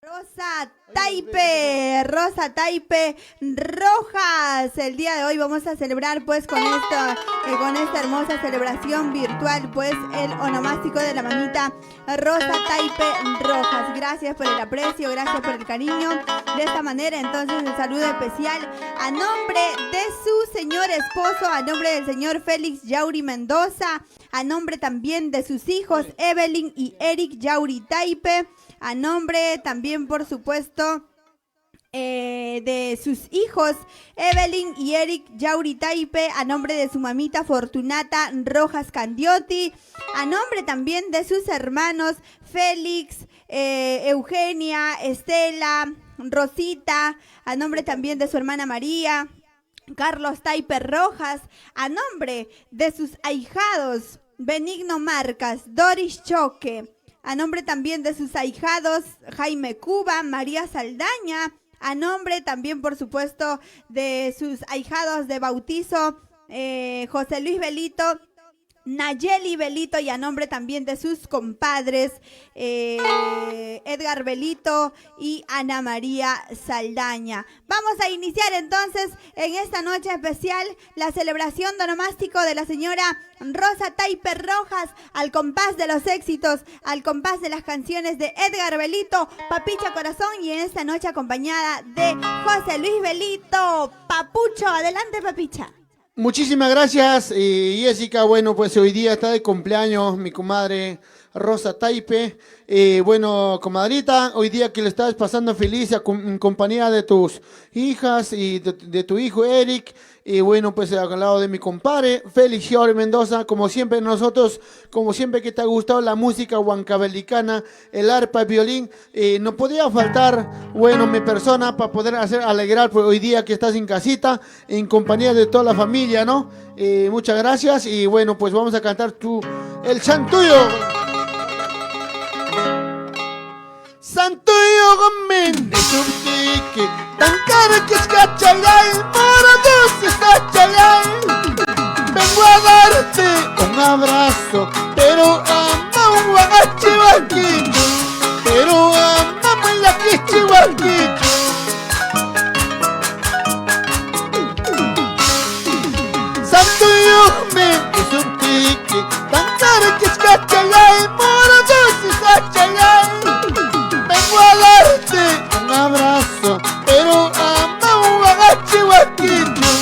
Rosa Taipe Rojas. El día de hoy vamos a celebrar pues con esta hermosa celebración virtual pues el onomástico de la mamita Rosa Taipe Rojas. Gracias por el aprecio, gracias por el cariño. De esta manera entonces el saludo especial a nombre de su señor esposo, a nombre del señor Félix Yauri Mendoza, a nombre también de sus hijos Evelyn y Eric Yauri Taipe, a nombre también, por supuesto, de sus hijos Evelyn y Eric Yauri Taipe, a nombre de su mamita Fortunata Rojas Candiotti, a nombre también de sus hermanos Félix, Eugenia, Estela, Rosita, a nombre también de su hermana María, Carlos Taipe Rojas, a nombre de sus ahijados Benigno Marcas, Doris Choque, a nombre también de sus ahijados Jaime Cuba, María Saldaña, a nombre también, por supuesto, de sus ahijados de bautizo, José Luis Belito, Nayeli Belito, y a nombre también de sus compadres Edgar Belito y Ana María Saldaña. Vamos a iniciar entonces en esta noche especial la celebración de onomástico de la señora Rosa Taipe Rojas, al compás de los éxitos, al compás de las canciones de Edgar Belito, Papicha Corazón, y en esta noche acompañada de José Luis Belito. Papucho, adelante, Papicha. Muchísimas gracias, Jessica. Bueno, pues hoy día está de cumpleaños mi comadre Rosa Taipe. Bueno, comadrita, hoy día que le estás pasando feliz en compañía de tus hijas y de tu hijo Eric. Y bueno, pues al lado de mi compadre Félix Yauri Mendoza. Como siempre nosotros, como siempre que te ha gustado la música huancabelicana, el arpa, el violín, no podía faltar, bueno, mi persona para poder hacer alegrar pues, hoy día que estás en casita, en compañía de toda la familia, ¿no? Muchas gracias y bueno, pues vamos a cantar el chantuyo. Santuyo gomen es un tique tan caro que es cachayay, moro dulce está chayay. Vengo a darte un abrazo, pero ama un guagachihuaquillo, pero amamos la quichihuaquillo. Santuyo gomen es un tique tan caro que es cachayay, moro dulce está chayay. Vengo a darte un abrazo, pero ama un guagachihuaquillo,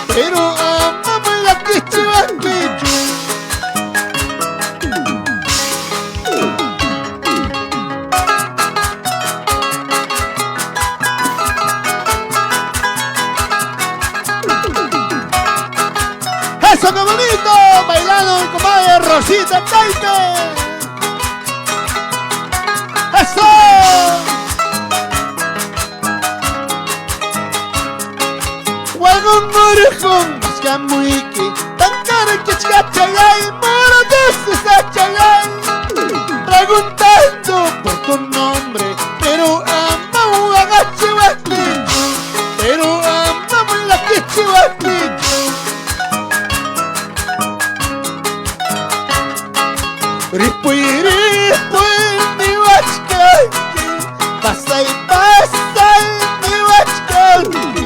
pero amamos la quichihuaquillo. ¡Eso qué bonito! Bailando con comadre Rosita Taipe. ¡Eso! Huelgo un orejón, escamuique, tan caro que es cachayay, moro dulce es cachayay. Preguntando por tu nombre, pero ama un agachihuaquillo, pero amamos la quichihuaquillo. Ripuy, mi huachcalqui, pasa y pasa mi huachcalqui,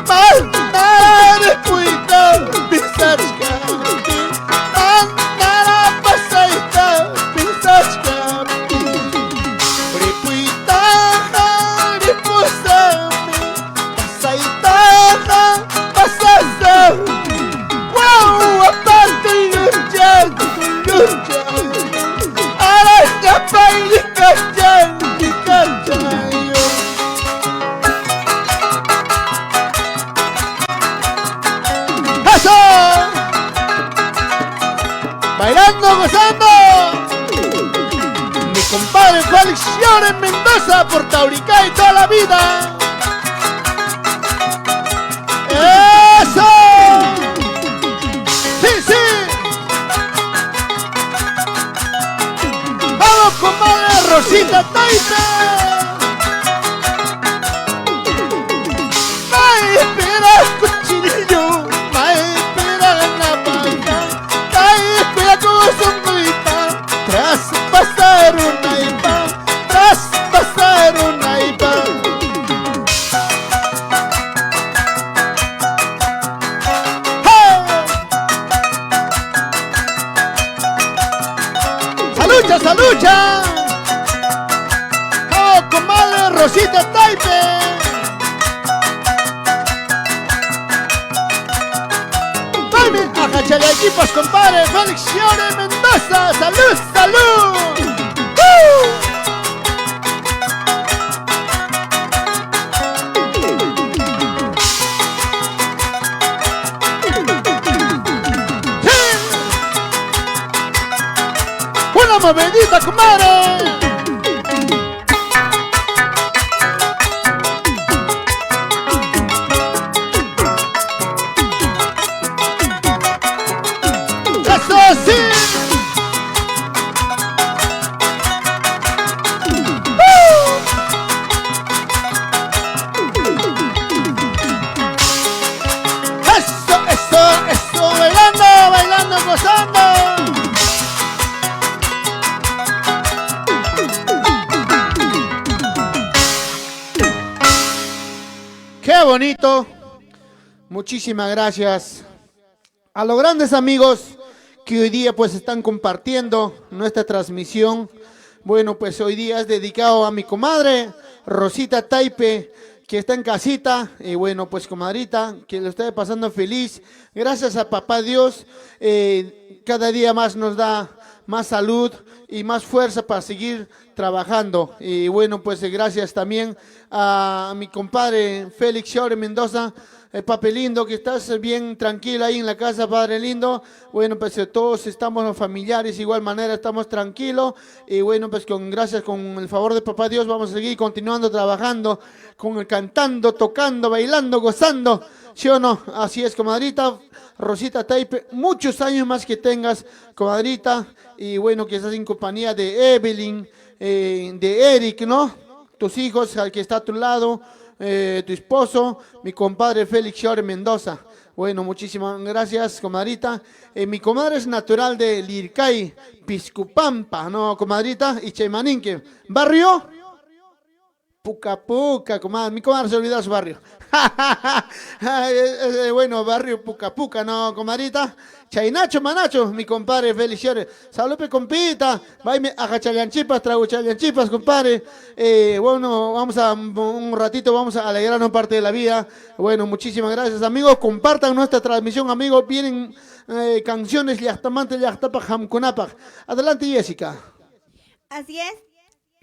mandare cuida pisachcalqui, mandara pasa y pisachcalqui. Ripuy taja, ripusame, pasa y taja, pasasami. Wow, aparte luchar. ¡Eso! Bailando, gozando. Mi compadre Félix Yauri Mendoza por Tauricá y toda la vida. ¡Eso! ¡Sí, sí! ¡Vamos, comadre Rosita Taipe! ¡May espera cuchillo! ¡May espera la navaja! ¡May espera con sombrita! Tras pasar una ipa, tras pasar una salucha, salucha. Oh, comadre Rosita Taipe. Dame a Cachalaquipas, compadre Félix Xiore Mendoza. Salud, salud. ¡Una movedita, comadre! ¡Eso sí! ¡Eso, eso, eso! ¡Bailando, bailando, gozando! ¡Qué bonito! Muchísimas gracias a los grandes amigos que hoy día pues están compartiendo nuestra transmisión. Bueno, pues hoy día es dedicado a mi comadre Rosita Taipe, que está en casita. Y bueno, pues comadrita, que lo esté pasando feliz. Gracias a papá Dios, cada día más nos da más salud y más fuerza para seguir trabajando. Y bueno, pues gracias también a mi compadre Félix Xiore Mendoza, el papi lindo, que estás bien tranquilo ahí en la casa, padre lindo. Bueno, pues todos estamos los familiares, igual manera estamos tranquilos. Y bueno, pues gracias, con el favor de papá Dios, vamos a seguir continuando trabajando, cantando, tocando, bailando, gozando. ¿Sí o no? Así es, comadrita Rosita Taipe, muchos años más que tengas, comadrita. Y bueno, que estás en compañía de Evelyn, de Eric, ¿no? Tus hijos, al que está a tu lado, tu esposo, mi compadre Félix Xiore Mendoza. Bueno, muchísimas gracias, comadrita. Mi comadre es natural de Lircay, Piscupampa, ¿no, comadrita? Y Chaymaninque. ¿Barrio? Puca Puca, comadre. Mi comadre se olvidó su barrio. Bueno, barrio Puca Puca, ¿no, comadrita? Chaynacho, manacho, mi compadre Félix Xiore. Salupe, compita. Váyame a Chayanchipas, trago Chayanchipas, compadre. Bueno, vamos a un ratito, vamos a alegrarnos parte de la vida. Bueno, muchísimas gracias, amigos. Compartan nuestra transmisión, amigos. Vienen canciones Llachtamante, Llachtapa, Hamkunapaj. Adelante, Jessica. Así es.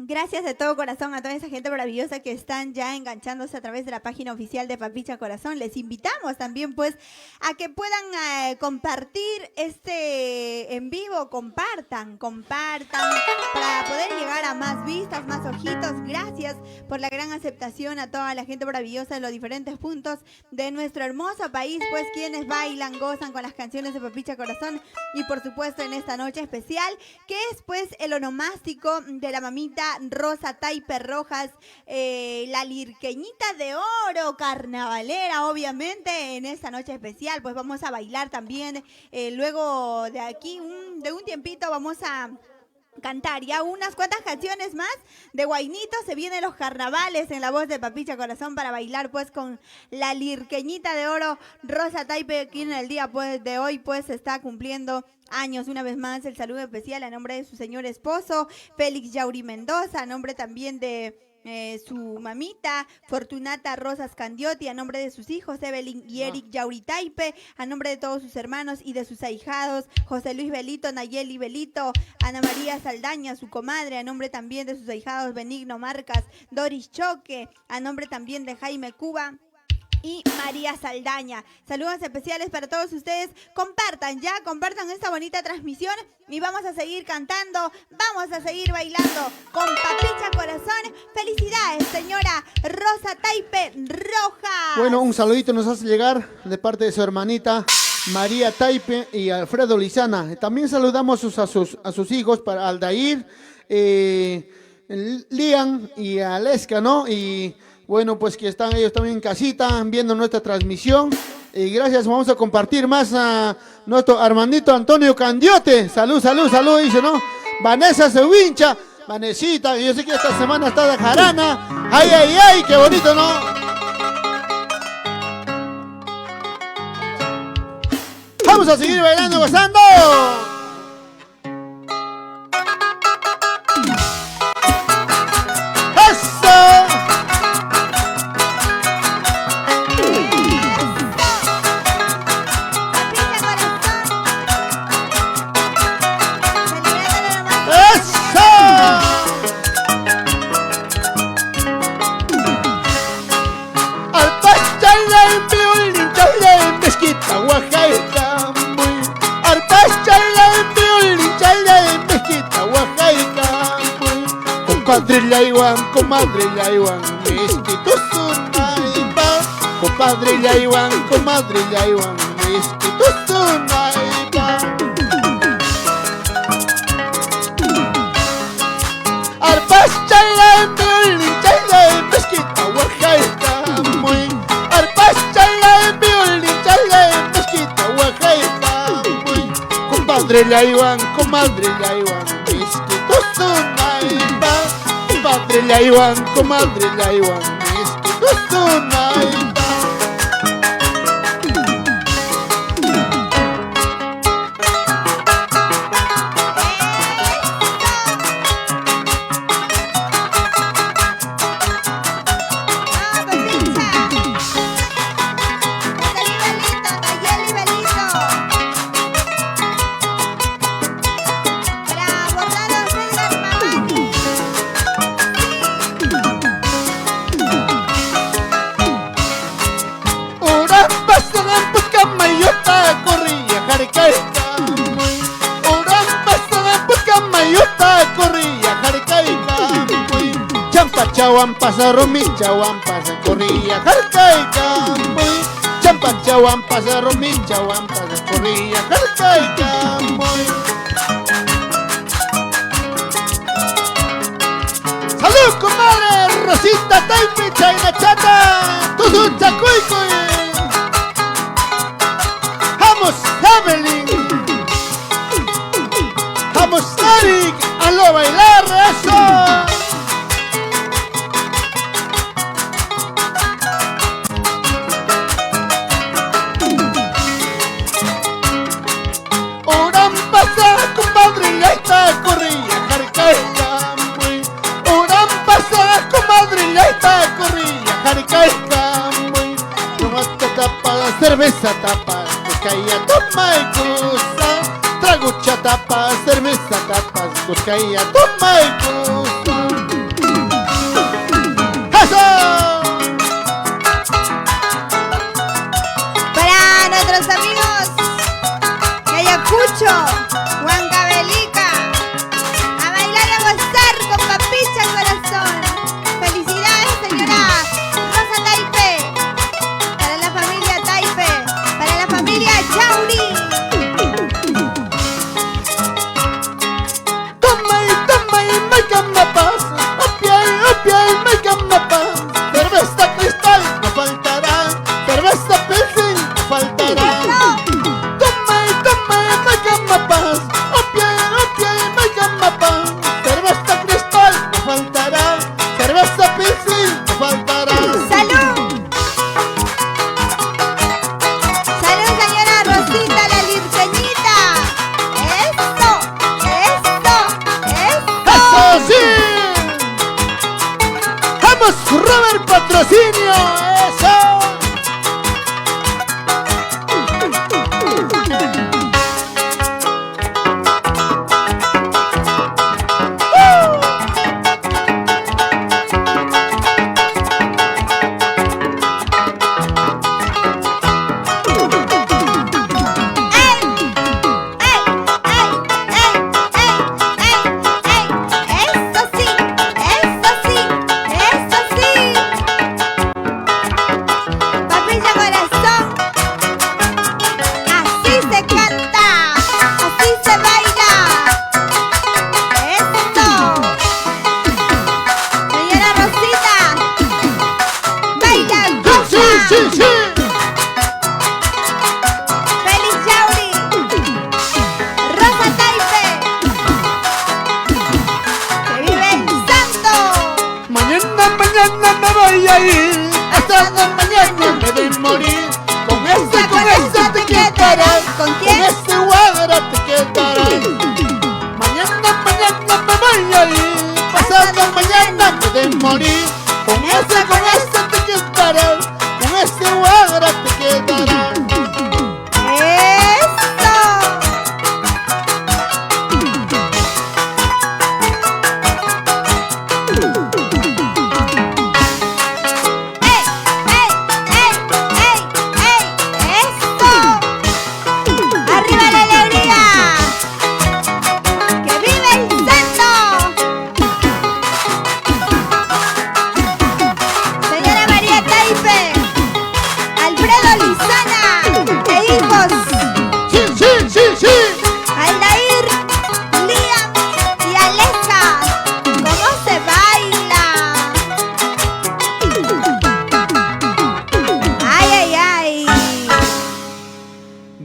Gracias de todo corazón a toda esa gente maravillosa que están ya enganchándose a través de la página oficial de Papicha Corazón. Les invitamos también pues a que puedan compartir este en vivo, compartan para poder llegar a más vistas, más ojitos. Gracias por la gran aceptación a toda la gente maravillosa de los diferentes puntos de nuestro hermoso país, pues quienes bailan, gozan con las canciones de Papicha Corazón y por supuesto en esta noche especial que es pues el onomástico de la mamita Rosa Taipe Rojas, la lirqueñita de oro, carnavalera, obviamente, en esta noche especial, pues vamos a bailar también. Luego de aquí, de un tiempito, vamos a cantar ya unas cuantas canciones más de Guainito. Se vienen los carnavales en la voz de Papicha Corazón para bailar pues con la lirqueñita de oro Rosa Taipe, quien en el día pues de hoy pues está cumpliendo años. Una vez más el saludo especial a nombre de su señor esposo Félix Yauri Mendoza, a nombre también de su mamita Fortunata Rosas Candiotti, a nombre de sus hijos Evelyn y Eric Yauri Taipe, a nombre de todos sus hermanos y de sus ahijados José Luis Belito, Nayeli Belito, Ana María Saldaña, su comadre, a nombre también de sus ahijados Benigno Marcas, Doris Choque, a nombre también de Jaime Cuba y María Saldaña. Saludos especiales para todos ustedes. Compartan esta bonita transmisión y vamos a seguir cantando, vamos a seguir bailando con Papicha Corazón. Felicidades, señora Rosa Taipe Rojas. Bueno, un saludito nos hace llegar de parte de su hermanita María Taipe y Alfredo Lizana. También saludamos a sus hijos, para Aldair, Lian y Aleska, ¿no? Y bueno, pues que están ellos también en casita viendo nuestra transmisión. Y gracias, vamos a compartir más a nuestro Armandito Antonio Candiote. Salud, dice, ¿no? Vanessa Sevincha, Vanesita, yo sé que esta semana está de jarana. Ay, qué bonito, ¿no? Vamos a seguir bailando, gozando. Compadre Laywan, comadre Laywan, mezquito sunaipa. Compadre Laywan, comadre Laywan, mezquito sunaipa. Arpas chalay, violín chalay, mezquita Oaxaca muy. Arpas chalay, violín chalay, mezquita Oaxaca muy. Compadre Laywan, comadre Laywan, mezquito sunaipa. Compadre Laywan, comadre Laywan, mezquito sunaipa. Chahuampas, romis, chahuampas, corría, jarcaica, muy. Champa, chahuampas, romis, chahuampas, corría, jarcaica, muy. ¡Salud, comadre! Rosita, Taipe, Chayna, Chata, Tuzu, Chacuico, ¡vamos, Evelyn! ¡Vamos, Eric! ¡A bailar, eso! Corría, jarcaica, muy. Una pasada, comadre, ya está, corría, jarcaica, muy. Tomate tapa, cerveza tapa, coscaía, toma y cosa. Tragucha tapa, cerveza tapa, coscaía, toma y cosa. ¡Eso! Para nuestros amigos de Ayacucho, Huancavelica, a bailar y a gozar con papicha al corazón. Felicidades, señora Rosa Taipe, para la familia Taipe, para la familia Chauri. Toma y marca mapas, opia y marca mapas. Cerveza cristal no faltará, cerveza pilsen no faltará. Toma y marca mapas, opia y marca mapas. Cerveza cristal no faltará, cerveza pilsen no faltará. ¡Salud! ¡Salud, señora Rosita, la lirceñita! ¡Eso! ¡Eso sí! ¡Vamos, Robert Patrocinio! ¡Eso! Mañana me voy a ir, hasta mañana me voy a morir. Con ese te quedarás, ¿Con quién? Con ese guadra te quedarás. Mañana me voy a ir, pasado mañana me voy a morir. Con ese te quedarás, con ese guadra te quedarás.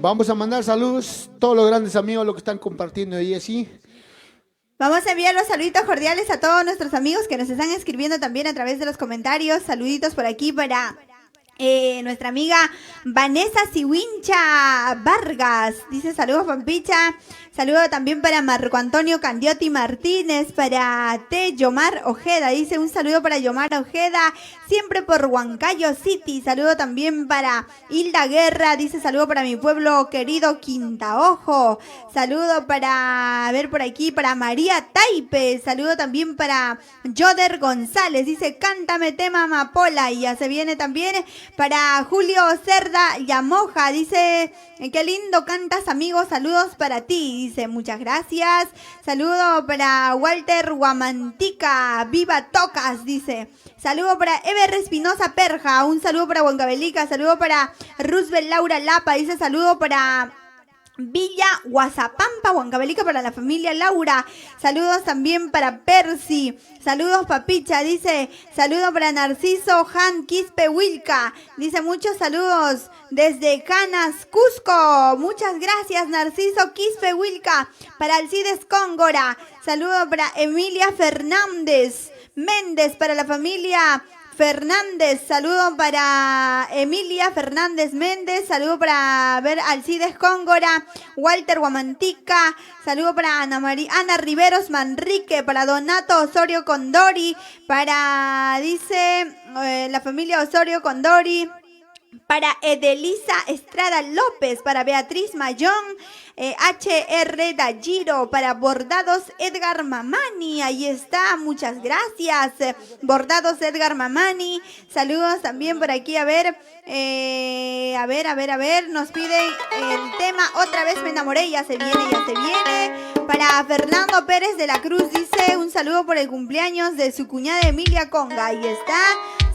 Vamos a mandar saludos a todos los grandes amigos, los que están compartiendo ahí así. Vamos a enviar los saluditos cordiales a todos nuestros amigos que nos están escribiendo también a través de los comentarios. Saluditos por aquí para nuestra amiga Vanessa Siwincha Vargas. Dice saludos, Pampicha. Saludo también para Marco Antonio Candiotti Martínez, para T. Yomar Ojeda. Dice un saludo para Yomar Ojeda, siempre por Huancayo City. Saludo también para Hilda Guerra. Dice saludo para mi pueblo querido Quintaojo. Saludo para, a ver por aquí, para María Taipe. Saludo también para Joder González. Dice cántame tema Amapola. Y ya se viene también para Julio Cerda Yamoja. Dice qué lindo cantas, amigos. Saludos para ti. Dice muchas gracias. Saludo para Walter Guamantica. Viva Tocas. Dice saludo para Eber Espinosa Perja. Un saludo para Huancavelica. Saludo para Roosevelt Laura Lapa. Dice saludo para Villa Guazapampa, Huancavelica, para la familia Laura. Saludos también para Percy. Saludos, Papicha. Dice saludo para Narciso Han Quispe Wilca. Dice muchos saludos desde Canas, Cusco. Muchas gracias, Narciso Quispe Wilca. Para Alcides Cóngora. Saludo para Emilia Fernández Méndez, para la familia Fernández. Saludo para Emilia Fernández Méndez. Saludo para Alcides Cóngora, Walter Guamantica. Saludo para Ana Riveros Manrique, para Donato Osorio Condori, para, dice, la familia Osorio Condori, para Edelisa Estrada López, para Beatriz Mayón, HR Dalliro, para Bordados Edgar Mamani. Ahí está, muchas gracias, Bordados Edgar Mamani. Saludos también por aquí, a ver, nos piden el tema Otra vez me enamoré. Ya se viene. Para Fernando Pérez de la Cruz, dice un saludo por el cumpleaños de su cuñada Emilia Conga. Ahí está.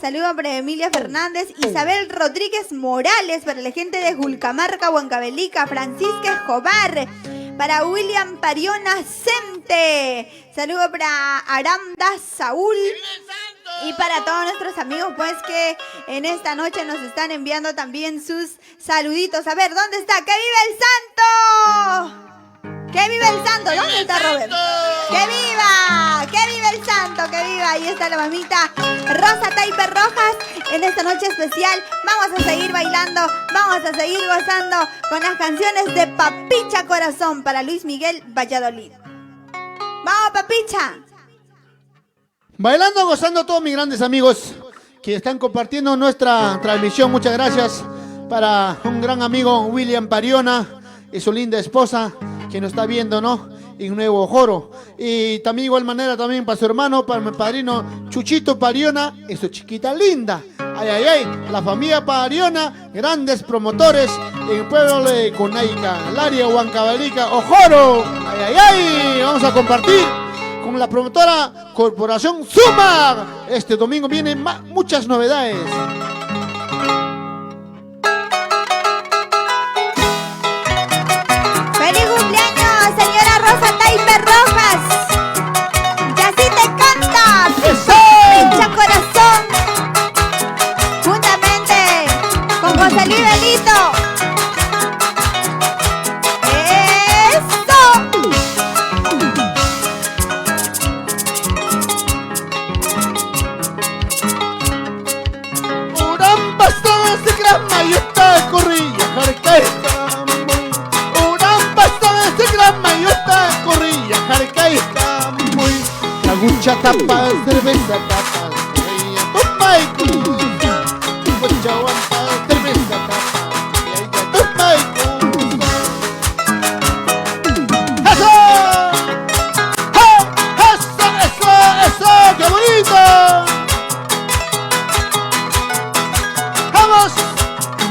Saludo para Emilia Fernández. Isabel Rodríguez Morales, para la gente de Julcamarca, Huancavelica. Francisca Escobar, para William Pariona Sente. Saludo para Aranda Saúl. Y para todos nuestros amigos, pues, que en esta noche nos están enviando también sus saluditos. A ver, ¿dónde está? ¡Que vive el santo! ¡Que vive el santo! ¿Dónde está Robert? ¡Que viva! ¡Que vive el santo! ¡Que viva! Ahí está la mamita Rosa Taipe Rojas. En esta noche especial vamos a seguir bailando, vamos a seguir gozando con las canciones de Papicha Corazón para Luis Miguel Valladolid. ¡Vamos, Papicha! Bailando, gozando a todos mis grandes amigos que están compartiendo nuestra transmisión. Muchas gracias para un gran amigo William Pariona y su linda esposa que nos está viendo, ¿no? En Nuevo Joro. Y también igual manera también para su hermano, para mi padrino Chuchito Pariona y su chiquita linda. Ay, ay, ay, la familia Pariona, grandes promotores en el pueblo de Conaica, Laria, Huancavelica, Ojoro. Ay, ay, ay, vamos a compartir con la promotora Corporación Suma. Este domingo vienen muchas novedades. ¡Feliz cumpleaños, señora Rosa Taipe Rojas! ¡Y así te canta! ¡Pincha Corazón! Juntamente con José Luis Benito. Mayota corrilla, jarcaita, muy. Una pasada de gran mayota corrilla, jarcaita, muy. La gucha tapa, cerveza tapa, ella toma y cruza. Gucha aguanta, cerveza tapa, ella toma y cruza. ¡Eso! ¡Oh! ¡Eso! ¡Qué bonito! ¡Vamos!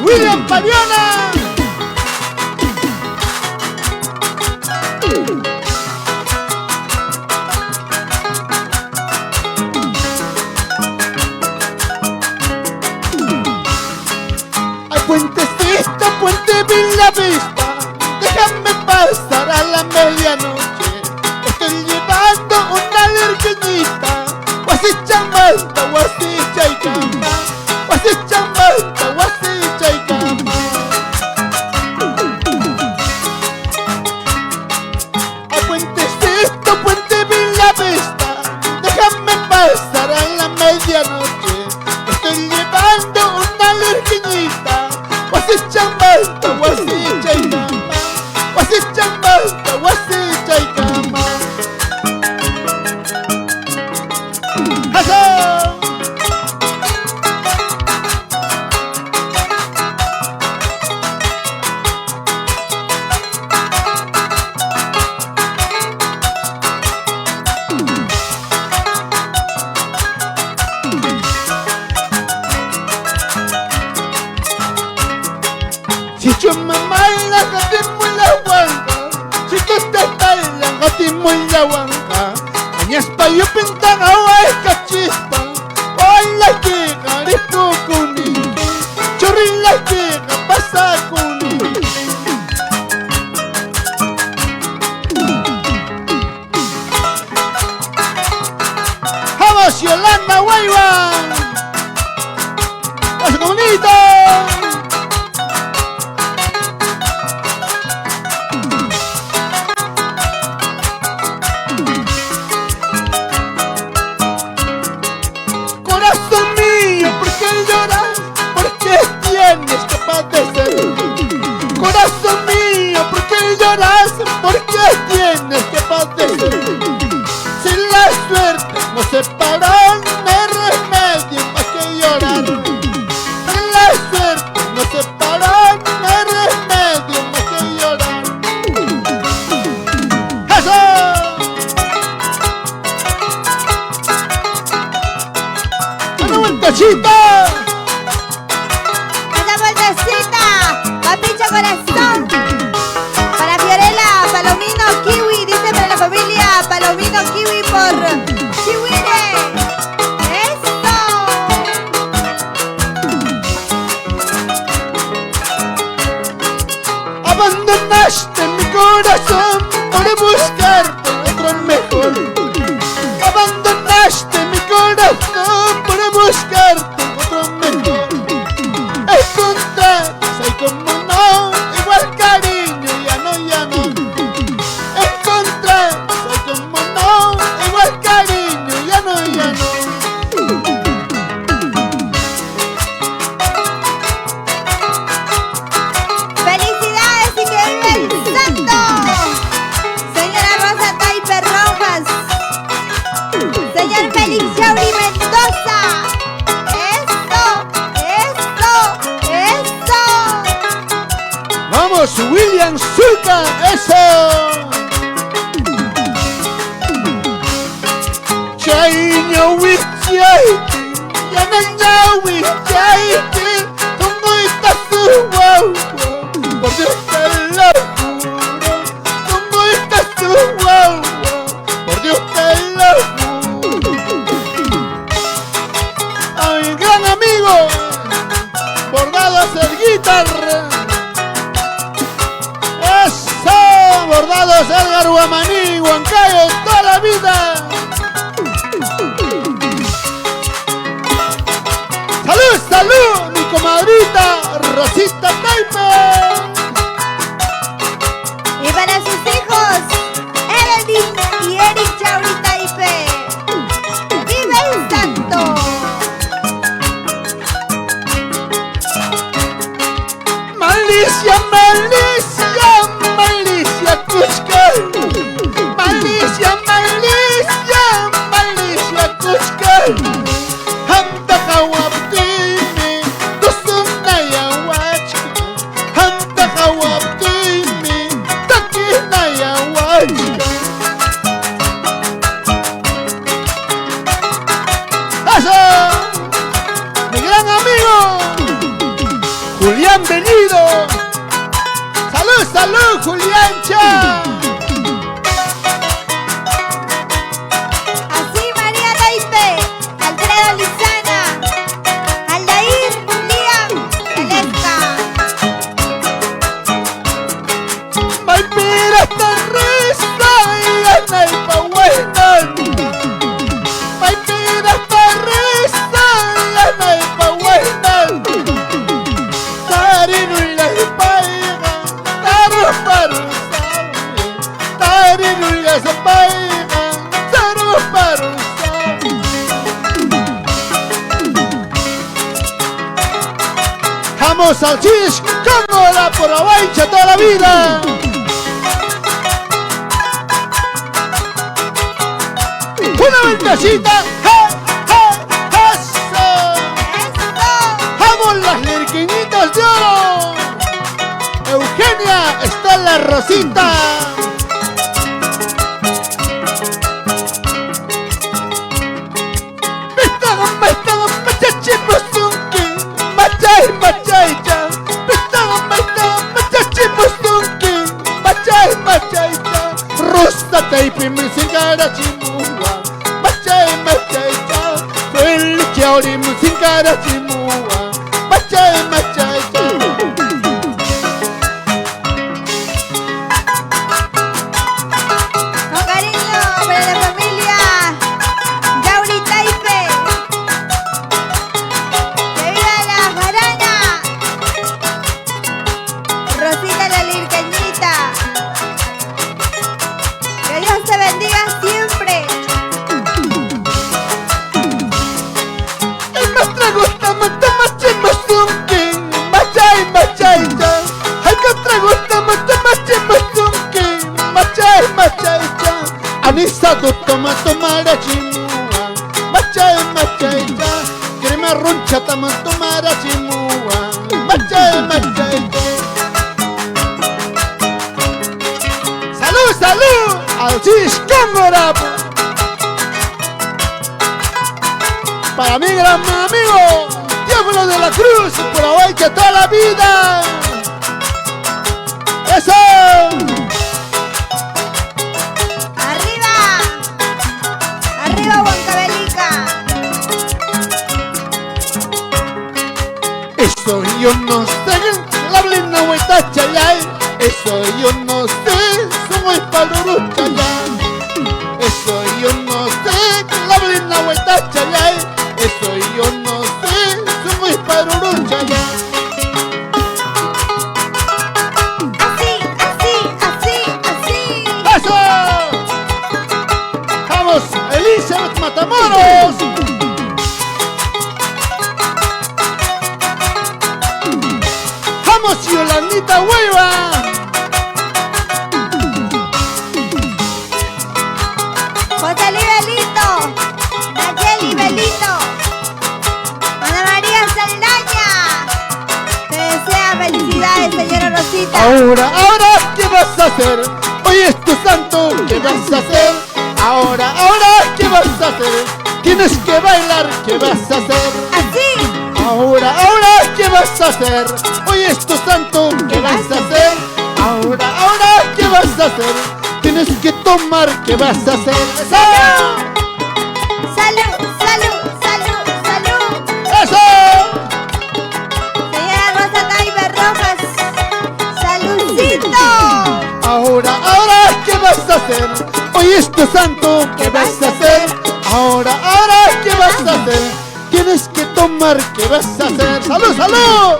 William Pariona. Ay, puentecito, puente Villavista, déjame pasar a la medianoche. Estoy llevando una alerqueñita, guasicha manta, guasicha y cama, guasicha manta, guasicha y cama. muy yawanka. Añaspa yo pintan agua chispa. Hola que caripo kuni. Chorrila que pasa kuni. Vamos Yolanda Guayba. ¡Pasa bonito! Corazón mío, ¿por qué lloras? ¿Por qué tienes que padecer? Si la suerte nos separó, no hay remedio más que llorar. Si la suerte nos separó, no hay remedio más que llorar. ¡Eso! ¡Una vueltecita! Corazón para Fiorella Palomino Kiwi, dice para la familia Palomino Kiwi por Chihuire. ¡Esto! Abandonaste mi corazón por buscarte otro mejor. Abandonaste mi corazón por buscarte otro mejor. Encontraste, soy como igual cariño, ya no. Encontré, soy como no, igual cariño, ya no. ¡Felicidades y que viva el santo! Señora Rosa Taipe Rojas. Señor Félix Chauri Mendoza. Vamos, William Zulka, eso. Chaino wichaiti, yanana wichaiti, como está su wow. Por Dios te lo juro, como está su wow. Por Dios te lo juro. A mi gran amigo, Bordados el Guitarra. Bordados Edgar Guamaní, Huancayo, toda la vida. ¡Salud, salud! Mi comadrita Rosita Taipe. Y para sus hijos, Evelyn y Eric Chauri Taipe. ¡Viva el santo! Malicia, Malicia, Malicia, Cuscal. Hanta Hawaptimi, Tusunaya Wachka. Hanta Hawaptimi, Takinaya Wachka. ¡Eso! Mi gran amigo Julián Venido. ¡Salud, salud, Julián Cha! Así María Taipe, Alfredo Lizana, Aldair, Liam, Elesca. Maipira Terresa y Anaipa Huaynan. Maipira Terresa y Anaipa Huaynan. Tarinu y la paiga, taru paru sabe. Tarinu y la paiga, taru paru sabe. Vamos al chis, como la por Abaicha toda la vida. Una ventacita, eso. Vamos las lerqueñitas de oro. Eugenia, está la Rosita. Rusta Taipe cara chimua, machay, machay, Con cariño para la familia Yauri Taipe. ¡Que viva la jarana! Rosita la lirqueñita. Que Dios te bendiga siempre. el más trago está machay, mazunque, machay, machay, hay que trago está machay, mazunque, machay, machay, anisado toma, tomara chimua, machay, machay, crema roncha tama, tomara chimua, machay, machay. ¡Salud, salud! ¡Al Cámara! Para mi gran amigo, Diablo de la Cruz, por hoy que toda la vida. ¡Eso! ¡Arriba! ¡Arriba, Huancavelica! Eso yo no sé, la blina hueta chayay. Eso yo no sé, soy paluru chayay. Eso yo no sé, la blina hueta chayay. Eso yo no sé, soy paluru chayay. Así, así, así, así. ¡Eso! ¡Vamos, Elizabeth Matamoros! ¡Vamos, Yolandita Hueva! José Luis Belito, Nayeli Belito, Ana María Saldaña. Te desea felicidades, señora Rosita. Ahora, ¿qué vas a hacer? Hoy es tu santo, ¿qué vas a hacer? Ahora, ¿qué vas a hacer? Tienes que bailar, ¿qué vas a hacer? Así, Ahora, ¿qué vas a hacer? Hoy es tu santo, ¿qué vas a hacer? Ahora, ¿qué vas a hacer? Tienes que tomar, ¿qué vas a hacer? salud, salud, salud, salud, salud. ¡Eso! Señora Rosa Taipe Rojas, saludcito. Ahora, ¿qué vas a hacer? Hoy es tu santo, ¿qué vas a hacer? Ahora, ¿qué vas a hacer? Tienes que tomar, ¿qué vas a hacer? ¡Salud, salud!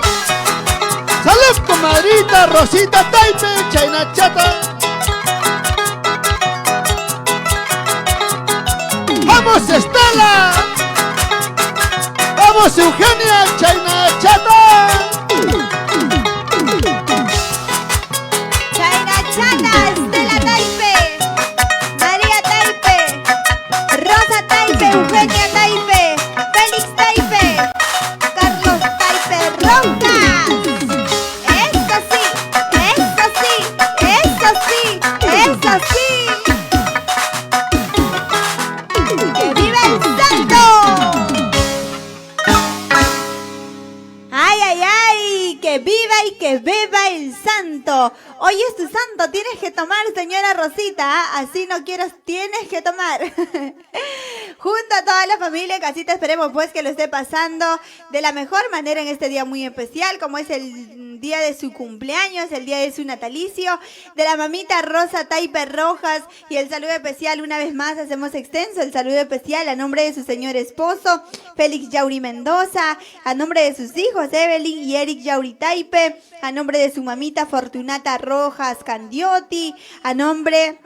¡Salud, comadrita Rosita Taipe, Chayna Chata! ¡Vamos, Estela! ¡Vamos, Eugenia, Chayna Chata! Chayna Chata, Estela Taipe, María Taipe, Rosa Taipe, Eugenia Taipe, Félix Taipe, Carlos Taipe Rojas. Eso sí, eso sí, eso sí, eso sí. ¡Que viva el santo! ¡Ay, ay, ay! ¡Que viva y que beba el santo! Hoy es tu santo, tienes que tomar, señora Rosita. ¿Ah? Así no quieras, tienes que tomar. Junto a toda la familia en casita, esperemos pues que lo esté pasando de la mejor manera en este día muy especial, como es el día de su cumpleaños, el día de su natalicio, de la mamita Rosa Taipe Rojas. Y el saludo especial, una vez más, hacemos extenso el saludo especial a nombre de su señor esposo, Félix Yauri Mendoza, a nombre de sus hijos, Evelyn y Eric Yauri Taipe, a nombre de su mamita Fortunata Rojas Candiotti, a nombre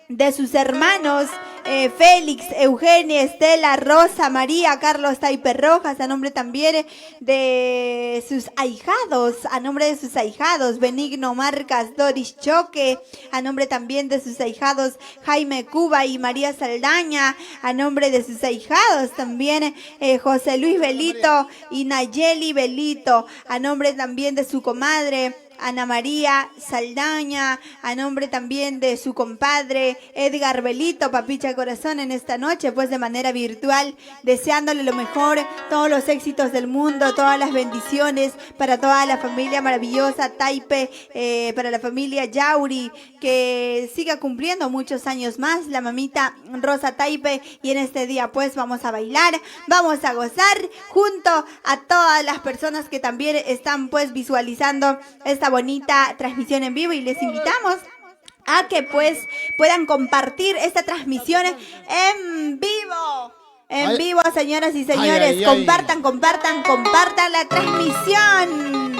de sus hermanos Félix, Eugenia, Estela, Rosa, María, Carlos Taipe Rojas, a nombre también de sus ahijados, Benigno Marcas, Doris Choque, a nombre también de sus ahijados Jaime Cuba y María Saldaña, a nombre de sus ahijados también José Luis Belito y Nayeli Belito, a nombre también de su comadre Ana María Saldaña, a nombre también de su compadre Edgar Belito, Papicha Corazón, en esta noche, pues de manera virtual, deseándole lo mejor, todos los éxitos del mundo, todas las bendiciones para toda la familia maravillosa Taipe, para la familia Yauri, que siga cumpliendo muchos años más, la mamita Rosa Taipe, y en este día pues vamos a bailar, vamos a gozar junto a todas las personas que también están pues visualizando esta bonita transmisión en vivo, y les invitamos a que pues puedan compartir esta transmisión en vivo. En vivo, señoras y señores, compartan la transmisión.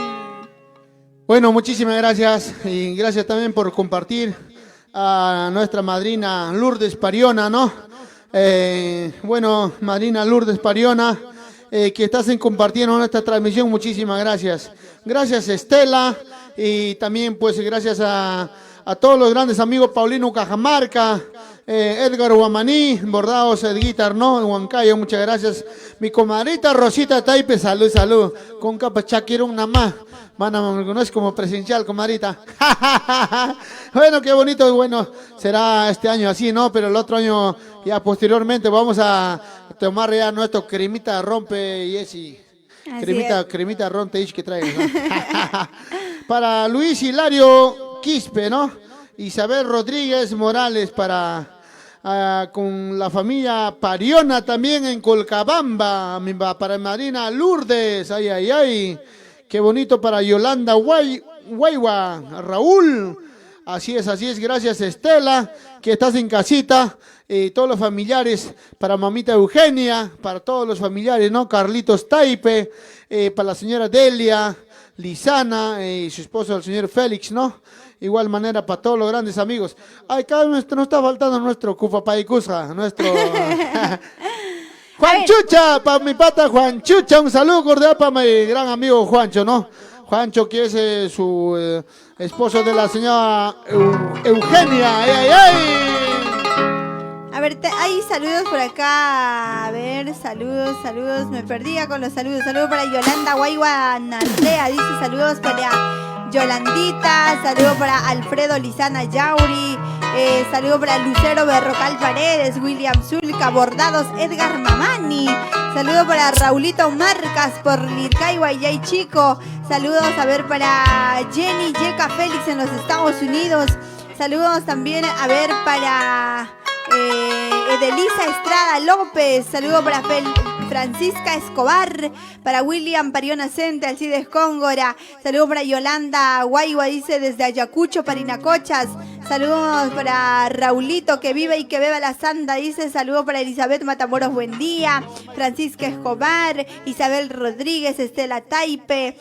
Bueno, muchísimas gracias, y gracias también por compartir a nuestra madrina Lourdes Pariona, ¿no? Bueno, madrina Lourdes Pariona, que estás compartiendo nuestra transmisión, muchísimas gracias. Gracias, Estela, y también pues gracias a todos los grandes amigos, Paulino Cajamarca, Edgar Guamaní, Bordados Edguitar, ¿no? En Huancayo, muchas gracias. Mi comadrita Rosita Taipe, salud, con capa chaquirón nada más. No es como presencial, comadrita. Bueno, qué bonito, bueno, será este año así, ¿no? Pero el otro año, ya posteriormente, vamos a tomar ya nuestro cremita rompe, Jessy. Cremita rompe, que trae, ¿no? Para Luis Hilario Quispe, ¿no? Isabel Rodríguez Morales, con la familia Pariona también en Colcabamba, para Marina Lourdes, ay. Qué bonito para Yolanda Guaywa, Raúl. Así es, gracias Estela, que estás en casita, todos los familiares, para mamita Eugenia, para todos los familiares, ¿no? Carlitos Taipe, para la señora Delia, Lizana, y su esposo el señor Félix, ¿no? Igual manera para todos los grandes amigos. Ay, cada vez nos está faltando nuestro Cufapaycusja, nuestro... Juan Chucha, para mi pata Juan Chucha, un saludo cordial para mi gran amigo Juancho, ¿no? Juancho, que es su esposo de la señora Eugenia. A ver, hay saludos por acá. A ver, saludos. Me perdía con los saludos. Saludos para Yolanda Guaywa Narrea. Dice saludos para Yolandita. Saludos para Alfredo Lizana Yauri. Saludo para Lucero Berrocal Paredes, William Zulca, Bordados Edgar Mamani. Saludo para Raulito Marcas por Lircay Guayay Chico. Saludos a ver para Jenny Yeca Félix en los Estados Unidos. Saludos también a ver para Edelisa Estrada López. Saludo para Francisca Escobar, para William Pariona Cente, Alcides Cóngora. Saludos para Yolanda Guaywa, dice desde Ayacucho, Parinacochas. Saludos para Raulito, que vive y que beba la santa, dice. Saludos para Elizabeth Matamoros, buen día. Francisca Escobar, Isabel Rodríguez, Estela Taipe.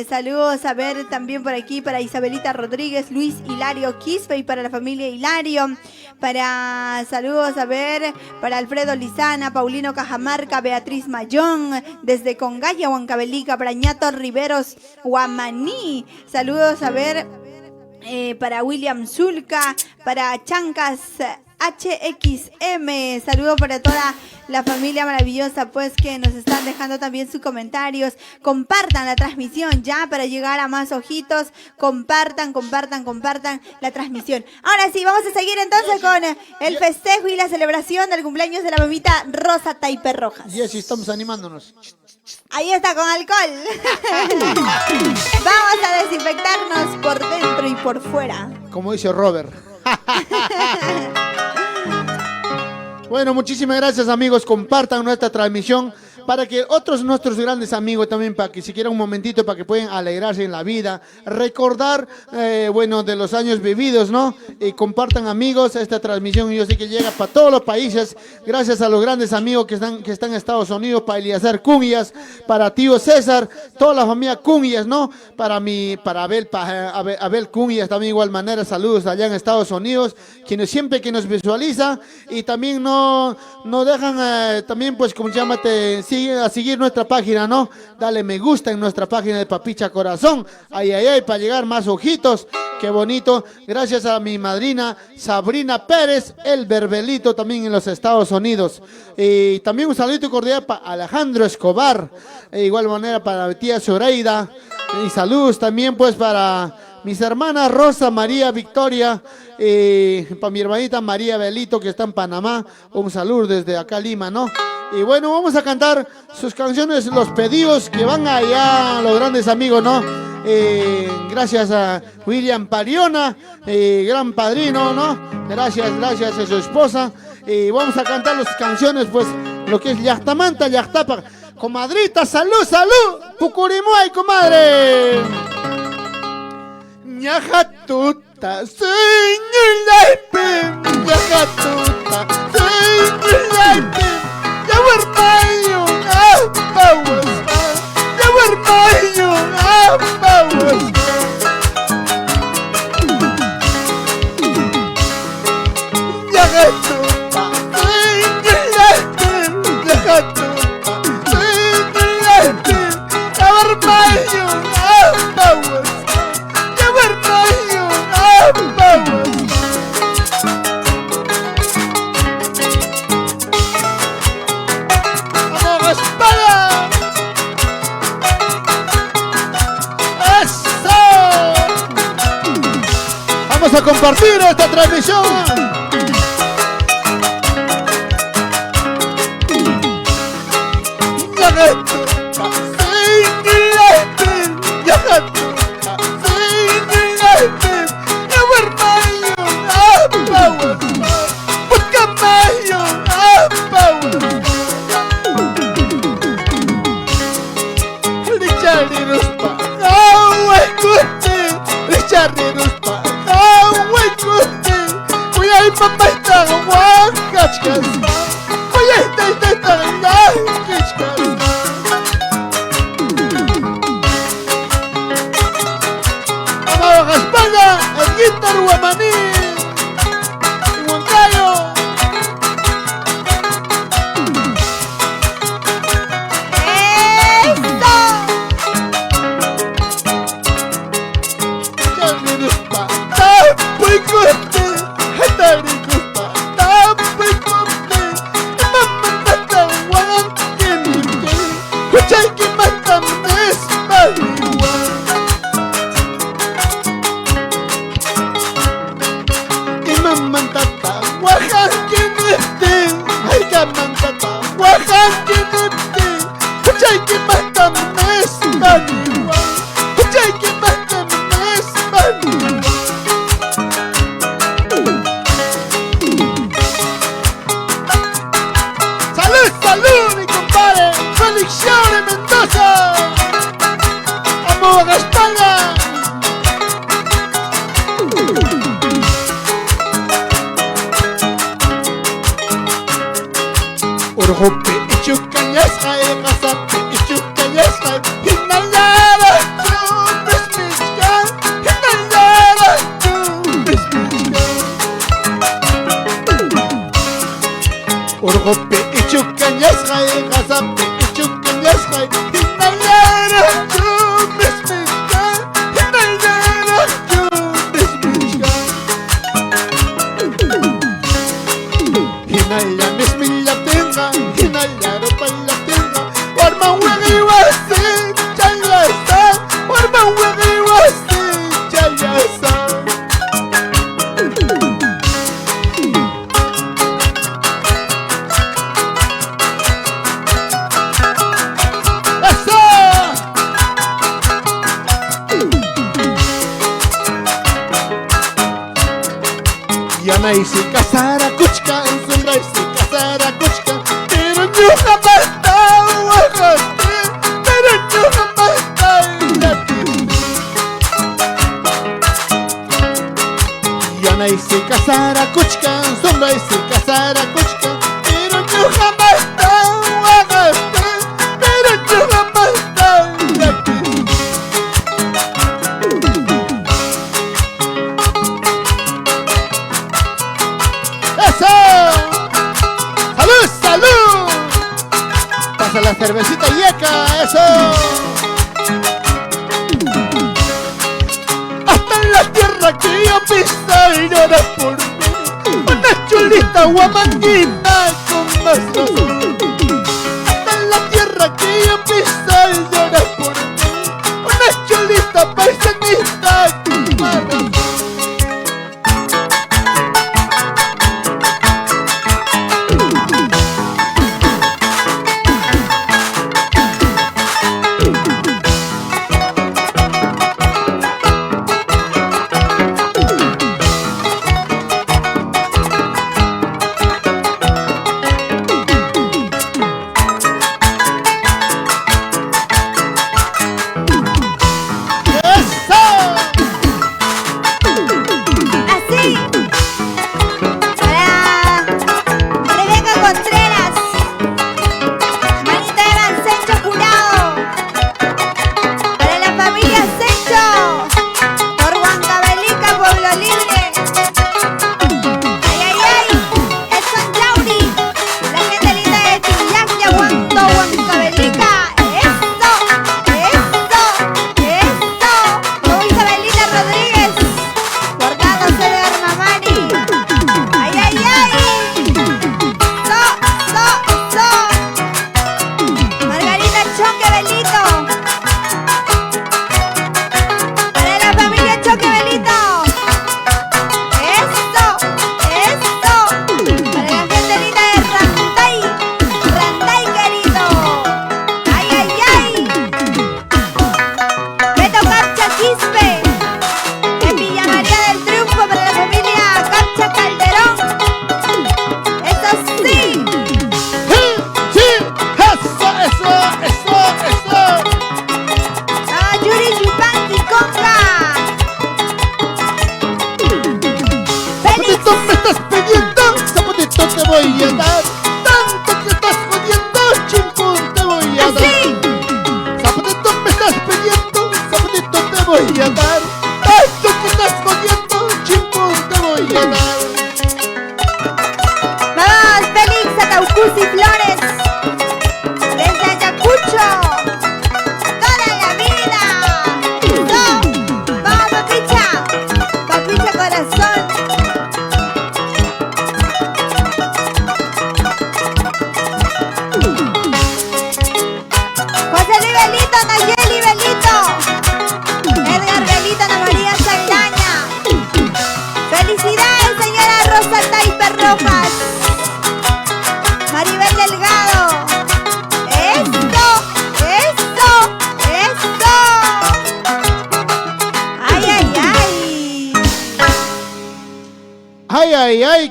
Saludos a ver también por aquí para Isabelita Rodríguez, Luis Hilario Quispe, y para la familia Hilario. Saludos a ver para Alfredo Lizana, Paulino Cajamarca, Beatriz Mayón, desde Congaya, Huancavelica, para Ñato Riveros, Guamaní. Saludos a ver para William Zulca, para Chancas HXM. Saludos para toda la familia maravillosa, pues, que nos están dejando también sus comentarios. Compartan la transmisión ya para llegar a más ojitos. Compartan la transmisión. Ahora sí, vamos a seguir entonces con el festejo y la celebración del cumpleaños de la mamita Rosa Taipe Rojas. Y así estamos animándonos. Ahí está, con alcohol. Vamos a desinfectarnos por dentro y por fuera. Como dice Robert. Bueno, muchísimas gracias, amigos. Compartan nuestra transmisión para que otros nuestros grandes amigos también, para que si quieren un momentito, para que puedan alegrarse en la vida, recordar, bueno, de los años vividos, ¿no? Y compartan, amigos, esta transmisión. Yo sé que llega para todos los países, gracias a los grandes amigos que están en Estados Unidos, para Eliezer Cunhas, para tío César, toda la familia Cunhas, ¿no? Para Abel Cunhas, también igual manera, saludos allá en Estados Unidos, quienes siempre que nos visualizan, y también no dejan, también pues, como se llama, a seguir nuestra página, ¿no? Dale me gusta en nuestra página de Papicha Corazón. Ay, ay, ay, para llegar más ojitos. Qué bonito. Gracias a mi madrina Sabrina Pérez, el Berbelito, también en los Estados Unidos. Y también un saludo cordial para Alejandro Escobar. De igual manera para mi tía Zoraida. Y saludos también pues para mis hermanas Rosa, María, Victoria. Para mi hermanita María Belito, que está en Panamá. Un saludo desde acá Lima, ¿no? Y bueno, vamos a cantar sus canciones, los pedidos que van allá, los grandes amigos, ¿no? Gracias a William Pariona, gran padrino, ¿no? Gracias a su esposa. Vamos a cantar las canciones, pues, lo que es Yachtamanta, Yachtapa. Comadrita, salud, salud. Pucurimuay, comadre. Ñajatuta, señulaipe, Ñajatuta, señulaipe. Yawarmayo, apawas, Yawarmayo, apawas. Ñajatuta, señulaipe, Ñajatuta, señulaipe. Yawarmayo, apawas. Vamos a compartir esta transmisión. Pasa la cervecita yeca, eso. Hasta en la tierra que yo pisa y llora por mí. Una chulita guamanguita con más razón. Hasta en la tierra que yo pisa y llora por mí. Una chulita paisanita con más razón.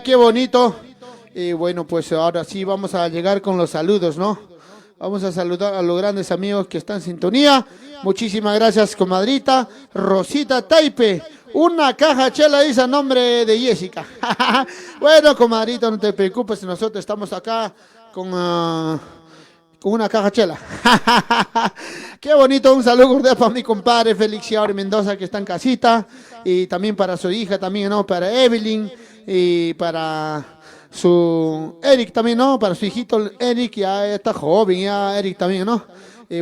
Qué bonito. Y bueno, pues ahora sí vamos a llegar con los saludos, ¿no? Vamos a saludar a los grandes amigos que están en sintonía. Muchísimas gracias, comadrita Rosita Taipe. Una caja chela dice a nombre de Jessica. Bueno, comadrita, no te preocupes, nosotros estamos acá con una caja chela. Qué bonito, un saludo cordial para mi compadre Félix Yauri Mendoza, que está en casita, y también para su hija, también, ¿no? Para Evelyn, y para su Eric también, ¿no? Para su hijito Eric, ya está joven, ya Eric también, ¿no?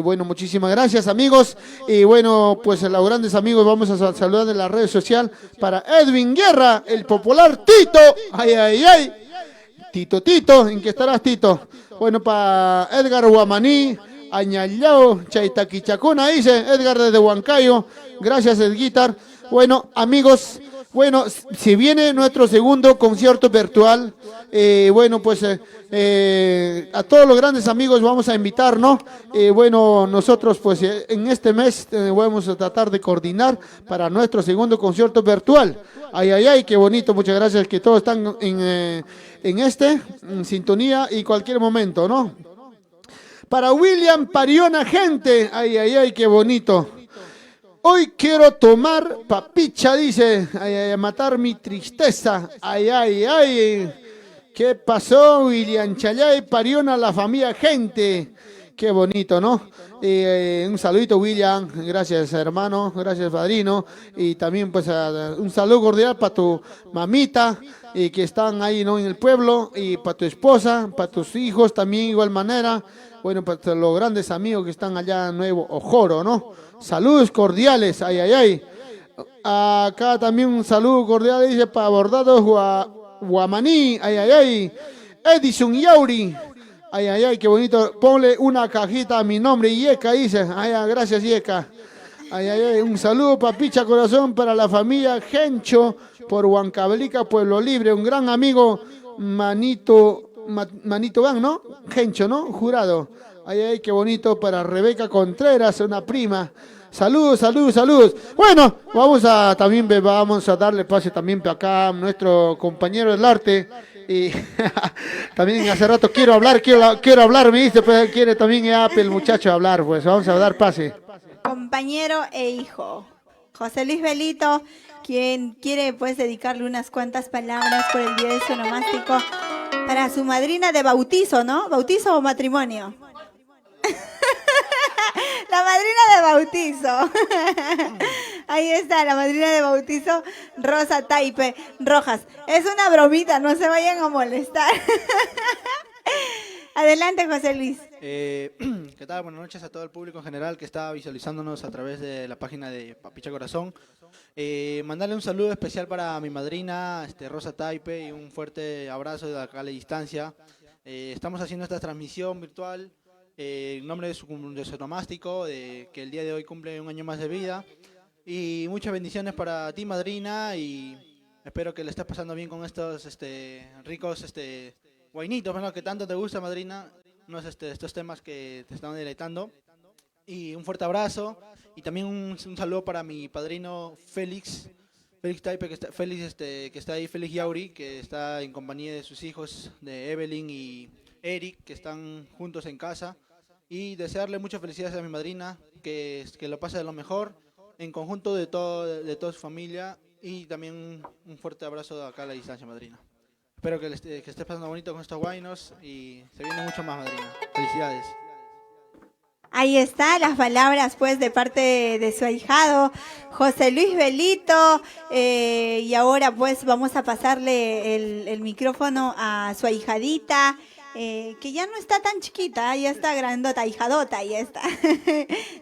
Bueno, muchísimas gracias, amigos. Y bueno, pues a los grandes amigos vamos a saludar en la red social para Edwin Guerra, el popular Tito. Ay, ay, ay. Tito, ¿en qué estarás, Tito? Bueno, para Edgar Guamaní, Añallao, Chaitaquichacuna, dice Edgar desde Huancayo. Gracias, Edguitar. Bueno, amigos, bueno, si viene nuestro segundo concierto virtual, bueno, pues a todos los grandes amigos vamos a invitar, ¿no? Bueno, nosotros pues en este mes vamos a tratar de coordinar para nuestro segundo concierto virtual. Ay, ay, ay, qué bonito, muchas gracias que todos están en sintonía y cualquier momento, ¿no? Para William Pariona, gente, ay, ay, ay, qué bonito. Hoy quiero tomar papicha, dice, ay, ay, matar mi tristeza, ay, ay, ay. ¿Qué pasó, William Chayay Pariona, la familia, gente? Qué bonito, ¿no? Un saludito, William, gracias, hermano, gracias, padrino, y también pues un saludo cordial para tu mamita, que están ahí, ¿no? En el pueblo, y para tu esposa, para tus hijos también igual manera. Bueno, para los grandes amigos que están allá en Nuevo Ojoro, ¿no? Saludos cordiales, ay, ay, ay. Acá también un saludo cordial, dice, para Bordados Guamaní, ay, ay, ay. Edison Yauri, ay, ay, ay, qué bonito. Ponle una cajita a mi nombre, Yeka, dice. Ay, ay, gracias, Yeka. Ay, ay, ay. Un saludo, papicha corazón, para la familia Gencho, por Huancavelica, Pueblo Libre. Un gran amigo, Manito Van, ¿no? Gencho, ¿no? Jurado. Ay, ay, qué bonito para Rebeca Contreras, una prima. Saludos, saludos, saludos. Bueno, vamos a darle pase también para acá a nuestro compañero del arte. Y también hace rato quiero hablar, me dice, pues quiere también el muchacho hablar, pues vamos a dar pase. Compañero e hijo, José Luis Belito, quien quiere pues dedicarle unas cuantas palabras por el día de su onomástico para su madrina de bautizo, ¿no? ¿Bautizo o matrimonio? La madrina de bautizo. Ahí está, la madrina de bautizo, Rosa Taipe Rojas. Es una bromita, no se vayan a molestar. Adelante, José Luis. ¿Qué tal? Buenas noches a todo el público en general que está visualizándonos a través de la página de Papicha Corazón. Mandarle un saludo especial para mi madrina, Rosa Taipe, y un fuerte abrazo de acá a la distancia. Estamos haciendo esta transmisión virtual en nombre de su onomástico, que el día de hoy cumple un año más de vida. Y muchas bendiciones para ti, madrina, y espero que le estés pasando bien con estos ricos guainitos, ¿no? Que tanto te gusta, madrina, estos temas que te están deleitando. Y un fuerte abrazo, y también un saludo para mi padrino Félix Taipe, que está ahí, Félix Yauri, que está en compañía de sus hijos, de Evelyn y Eric, que están juntos en casa. Y desearle muchas felicidades a mi madrina, que lo pase de lo mejor, en conjunto de toda su familia, y también un fuerte abrazo de acá a la distancia, madrina. Espero que estés pasando bonito con estos guainos, y se viene mucho más, madrina. Felicidades. Ahí está, las palabras pues de parte de su ahijado, José Luis Belito, y ahora pues vamos a pasarle el micrófono a su ahijadita, que ya no está tan chiquita, ya está grandota, ahijadota, ya está.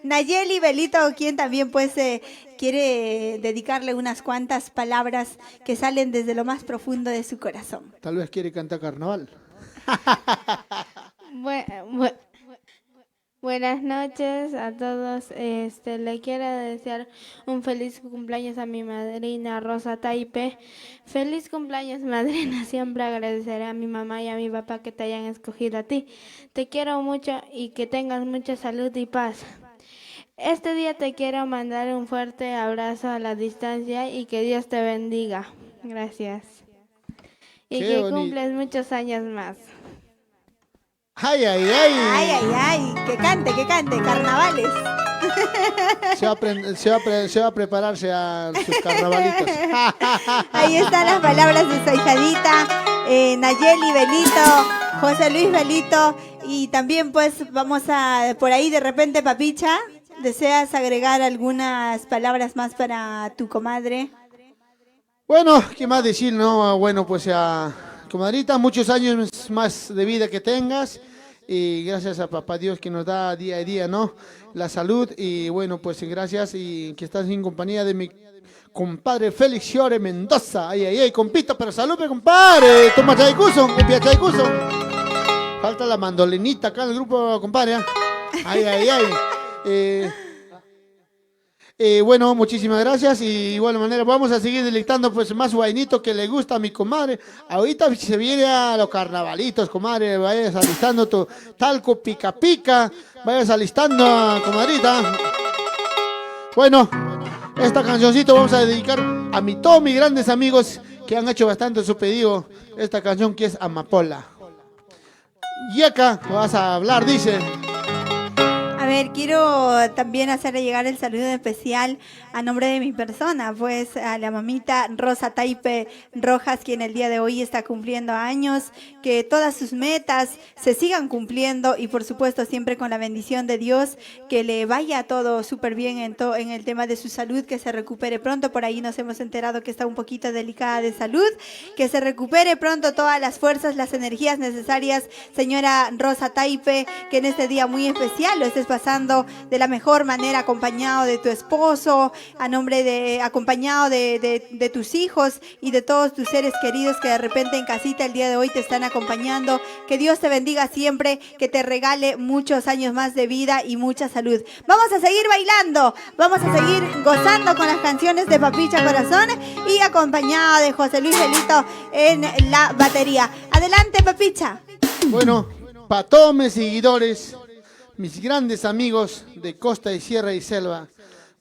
Nayeli Belito, quien también pues quiere dedicarle unas cuantas palabras que salen desde lo más profundo de su corazón. Tal vez quiere cantar carnaval. Buenas noches a todos. Le quiero desear un feliz cumpleaños a mi madrina Rosa Taipe. Feliz cumpleaños, madrina. Siempre agradeceré a mi mamá y a mi papá que te hayan escogido a ti. Te quiero mucho y que tengas mucha salud y paz. Este día te quiero mandar un fuerte abrazo a la distancia y que Dios te bendiga. Gracias. Y Qué que bonito. cumples muchos años más. Ay, ay, ay. Ay, ay, ay, que cante, carnavales. Se va a prepararse a sus carnavalitos. Ahí están las palabras de su ahijadita, Nayeli Belito, José Luis Belito, y también pues vamos a, por ahí de repente, Papicha, ¿deseas agregar algunas palabras más para tu comadre? Bueno, ¿qué más decir, no? Bueno, pues comadrita, muchos años más de vida que tengas, y gracias a papá Dios que nos da día a día, ¿no? La salud, y bueno, pues gracias, y que estás en compañía de mi compadre Félix Llore Mendoza. Ay, ay, ay, compita, pero salud, compadre. Toma chaycuso, copia chaycuso. Falta la mandolinita acá en el grupo, compadre. Ay, ay, ay. Bueno, muchísimas gracias, y de igual manera vamos a seguir deleitando pues más guainito que le gusta a mi comadre. Ahorita se viene a los carnavalitos, comadre, vayas alistando tu talco pica pica, vayas alistando, comadrita. Bueno, esta cancioncito vamos a dedicar a todos mis grandes amigos que han hecho bastante su pedido, esta canción que es Amapola. Yeca, vas a hablar, dice. A ver, quiero también hacerle llegar el saludo especial a nombre de mi persona, pues a la mamita Rosa Taipe Rojas, quien el día de hoy está cumpliendo años, que todas sus metas se sigan cumpliendo y por supuesto siempre con la bendición de Dios, que le vaya todo súper bien en el tema de su salud, que se recupere pronto. Por ahí nos hemos enterado que está un poquito delicada de salud, que se recupere pronto todas las fuerzas, las energías necesarias, señora Rosa Taipe, que en este día muy especial lo estés pasando de la mejor manera, acompañado de tu esposo, acompañado de tus hijos y de todos tus seres queridos que de repente en casita el día de hoy te están acompañando. Que Dios te bendiga siempre, que te regale muchos años más de vida y mucha salud. Vamos a seguir bailando, vamos a seguir gozando con las canciones de Papicha Corazón y acompañado de José Luis Felito en la batería. Adelante, Papicha. Bueno, para todos mis seguidores, mis grandes amigos de Costa y Sierra y Selva,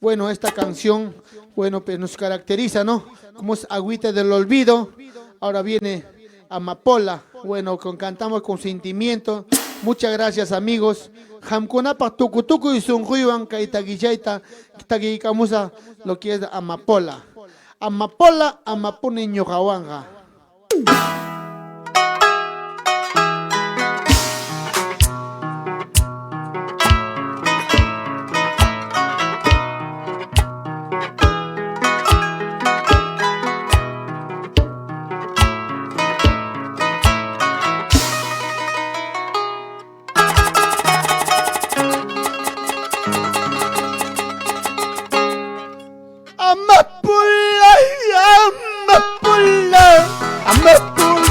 bueno, esta canción, bueno, pues nos caracteriza, ¿no? Como es Agüita del Olvido. Ahora viene Amapola, bueno, cantamos con sentimiento. Muchas gracias, amigos. Jamconapa tucutucu y sunjuiwan kaitaguillaita, taguicamusa lo que es Amapola. Amapola, amapune ñoqawanga. Amapola, amapola, amapola.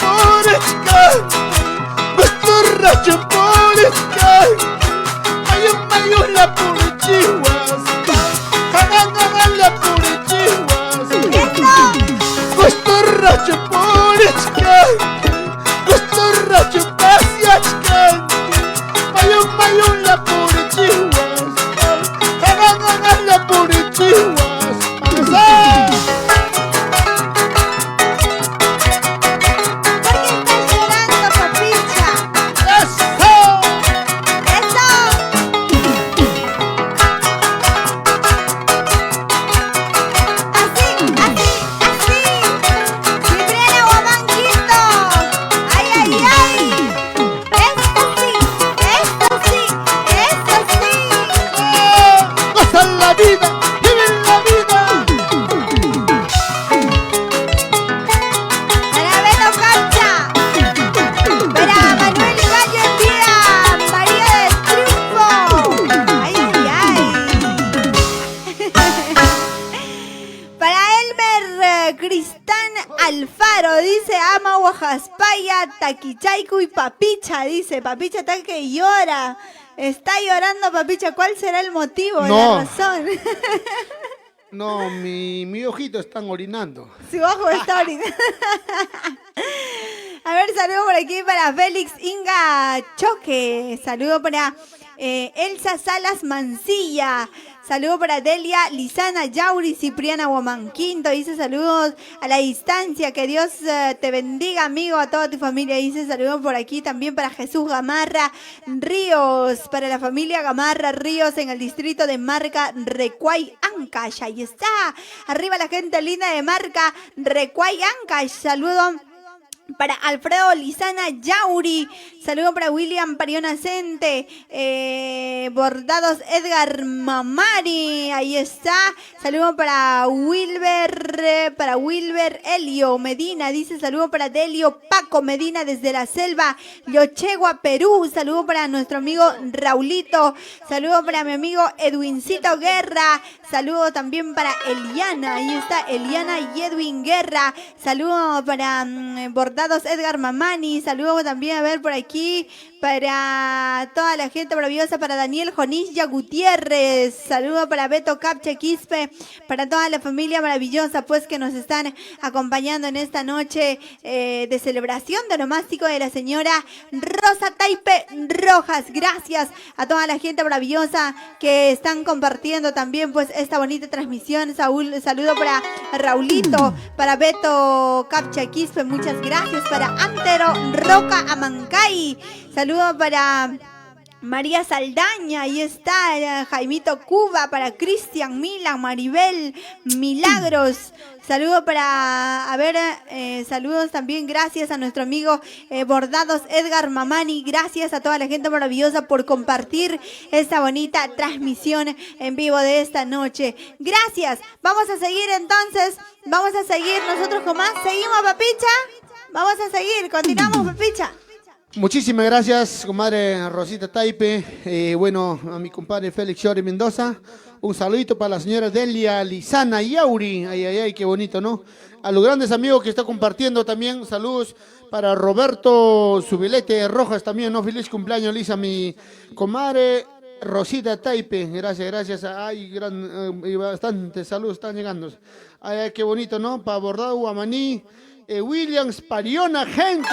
porechka, Gusturracho porechka, Mayula porechiwas, Hagagala porechiwas, Gusturracho porechka, Gusturracho pasiachka, Mayula porechiwas, Hagagala porechiwas, Mamasa. Jaspaya, Taquichaico y Papicha, dice. Papicha está que llora. Está llorando, Papicha. ¿Cuál será el motivo, la razón? No, mi ojito están orinando. Su ojo está orinando. A ver, saludo por aquí para Félix Inga Choque. Saludo para Elsa Salas Mancilla. Saludo para Delia Lizana Yauri, Cipriana Huamanquinto. Dice saludos a la distancia. Que Dios te bendiga, amigo, a toda tu familia. Dice saludos por aquí también para Jesús Gamarra Ríos. Para la familia Gamarra Ríos en el distrito de Marca, Recuay, Ancash. Ahí está. Arriba la gente linda de Marca, Recuay, Ancash. Saludos para Alfredo Lizana Yauri, saludo para William Pariona Cente, Bordados Edgar Mamari, ahí está, saludo para Wilber Elio Medina, dice saludo para Delio Paco Medina desde la selva, Yochegua, Perú, saludo para nuestro amigo Raulito, saludo para mi amigo Edwincito Guerra, saludo también para Eliana, ahí está Eliana y Edwin Guerra, saludo para Bordados Edgar Mamani, saludos también a ver por aquí para toda la gente maravillosa, para Daniel Jonilla Gutiérrez, saludo para Beto Capche Quispe, para toda la familia maravillosa pues que nos están acompañando en esta noche de celebración de onomástico de la señora Rosa Taipe Rojas. Gracias a toda la gente maravillosa que están compartiendo también pues esta bonita transmisión. Saludo para Raulito, para Beto Capche Quispe, muchas gracias, para Antero Roca Amancay, saludo para María Saldaña, ahí está, Jaimito Cuba, para Cristian Milan, Maribel Milagros, saludo para, saludos también, gracias a nuestro amigo Bordados Edgar Mamani, gracias a toda la gente maravillosa por compartir esta bonita transmisión en vivo de esta noche, gracias, vamos a seguir entonces, vamos a seguir nosotros con más, seguimos Papicha, vamos a seguir, continuamos Papicha. Muchísimas gracias, comadre Rosita Taipe. Bueno, a mi compadre Félix Yori Mendoza. Un saludito para la señora Delia Lizana Yauri. Ay, ay, ay, qué bonito, ¿no? A los grandes amigos que está compartiendo también. Saludos para Roberto Subilete Rojas también, ¿no? Feliz cumpleaños, Lisa, mi comadre Rosita Taipe. Gracias, gracias. Ay, bastantes saludos están llegando. Ay, ay, qué bonito, ¿no? Para Bordado Guamaní. Williams Pariona, gente,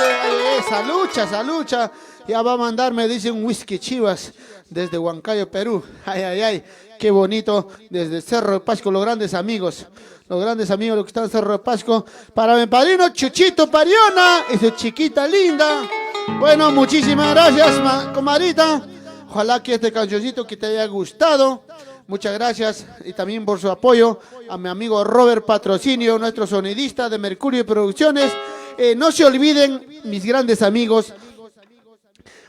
salucha, ya va a mandar, me dice un whisky Chivas desde Huancayo, Perú, ay, qué bonito, desde Cerro de Pasco, los grandes amigos los que están en Cerro de Pasco, para mi padrino Chuchito Pariona y su chiquita linda. Bueno, muchísimas gracias, comadrita, ojalá que este cancioncito que te haya gustado. Muchas gracias y también por su apoyo a mi amigo Robert Patrocinio, nuestro sonidista de Mercurio Producciones. No se olviden, mis grandes amigos,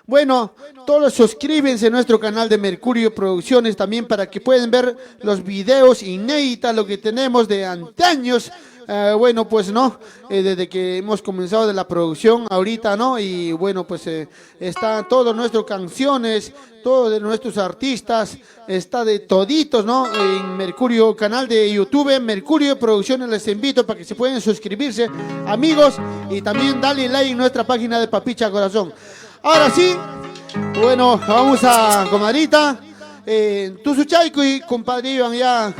bueno, todos suscríbanse a nuestro canal de Mercurio Producciones también para que puedan ver los videos inéditos, lo que tenemos de antaños, bueno, pues no, desde que hemos comenzado de la producción ahorita, ¿no? Y bueno, pues están todas nuestras canciones, todos de nuestros artistas, está de toditos, ¿no? En Mercurio, canal de YouTube, Mercurio Producciones, les invito para que se puedan suscribirse, amigos, y también darle like en nuestra página de Papicha Corazón. Ahora sí, bueno, vamos a comadrita, tu suchaico y compadre Iván ya.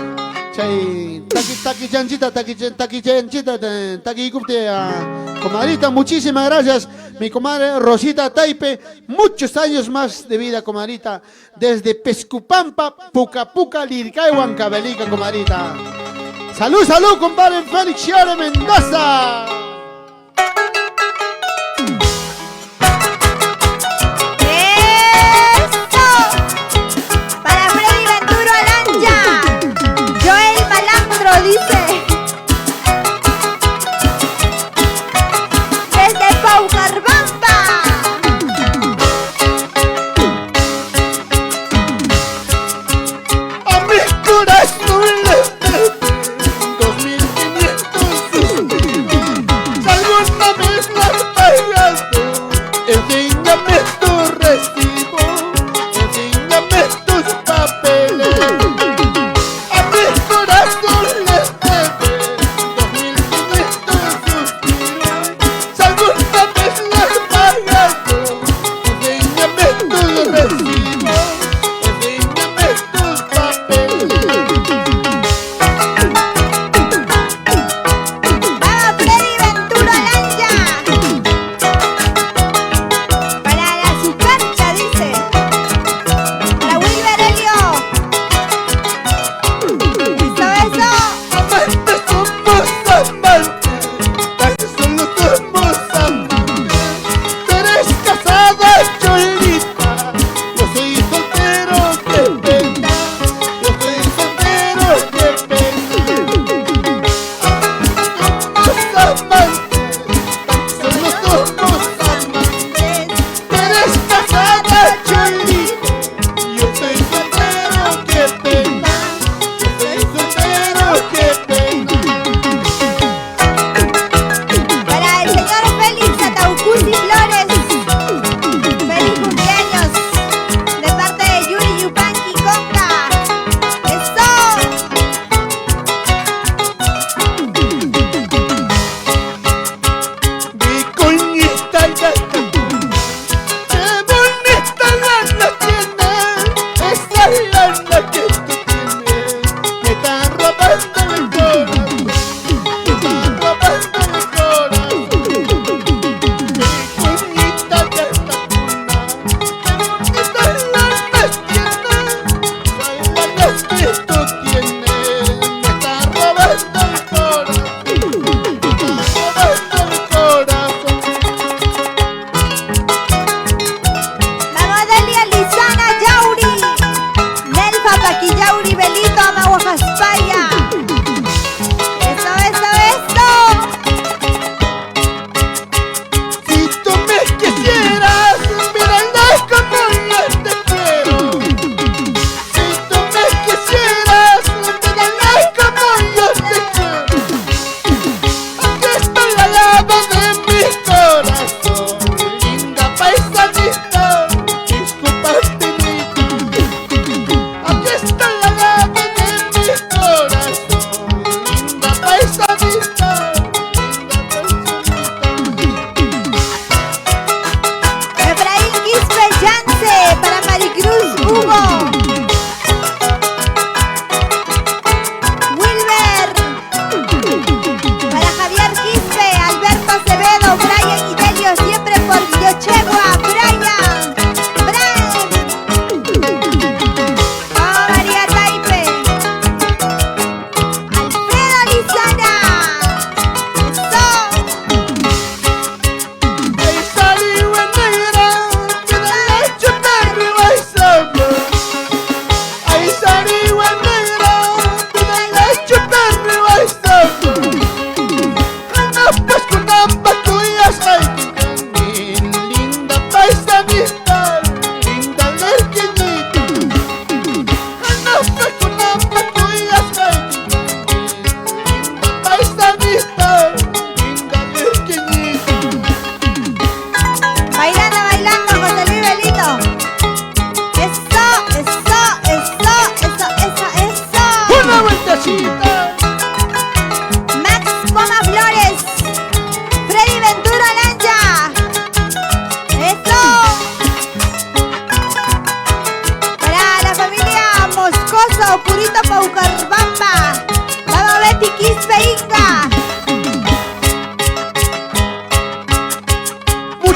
Comadrita, muchísimas gracias, mi comadre Rosita Taipe, muchos años más de vida, comadrita, desde Pescupampa, Puca Puca, Liricay, Huancavelica, comadrita. Salud, salud, compadre Félix Chiare Mendoza. Dice desde Paucarbamba. A mi corazón le 2500.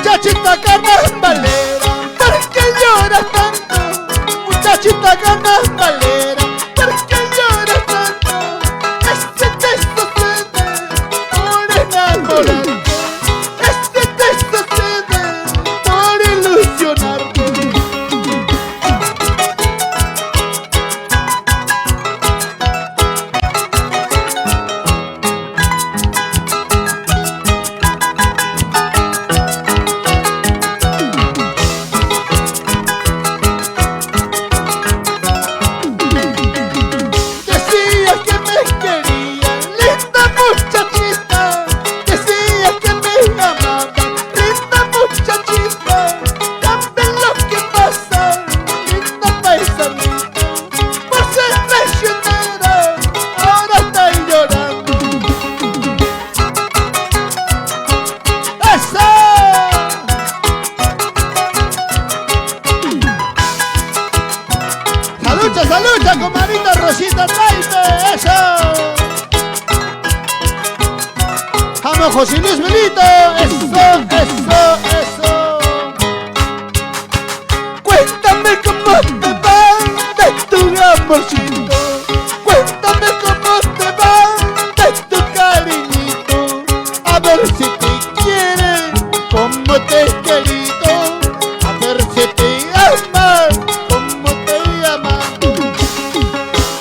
Muchachita carnavalera, ¿por qué lloras tanto? Muchachita carnavalera, ¿por qué lloras tanto? Este texto sucede por enamorarte, este texto sucede por ilusionarte. Decías que me querías, linda muchachita. Decías que me amabas, linda muchachita. Cambia lo que pasa, linda paisanita. Por ser traicionera, ahora estoy llorando. ¡Eso! ¡Salucha, salucha, comadrita Rosita Taipe! ¡Eso! ¡Vamos, José Luis Melito! ¡Eso, eso, eso! Cuéntame cómo te va de tu amorcito. Cuéntame cómo te va de tu cariñito. A ver si te quiere como te he querido. A ver si te ama como te he amado.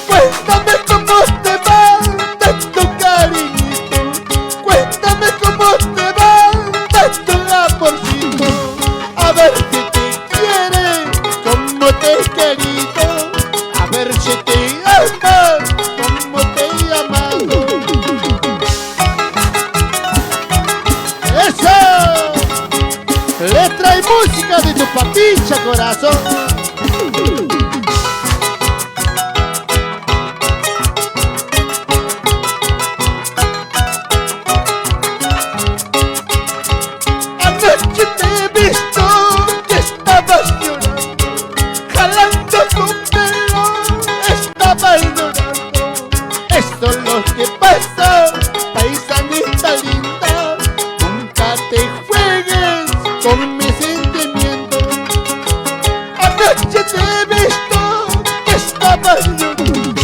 Cuéntame cómo te va de tu cariñito. Cuéntame cómo te va de tu amorcito. A ver si te quiere como te he querido. A ver si te ama como te he amado. ¡Eso! Letra y música de tu papicha corazón. Anoche te he visto que estabas llorando, jalando tu pelo, estabas llorando. Esto es lo que pasa, paisanita linda. Nunca te juegues con mis sentimientos. Anoche te he visto que estabas llorando,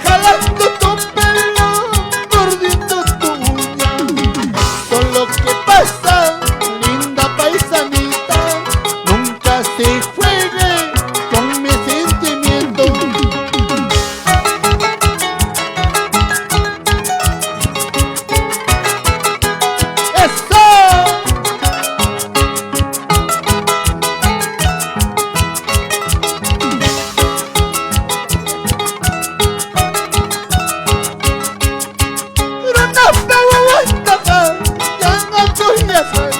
jalando tu pelo, mordiendo tu uña. Esto es lo que pasa, linda paisanita. Nunca se juegue con mis sentimientos. ¡Eso! Pero no me aguanta más, ya no voy a ser.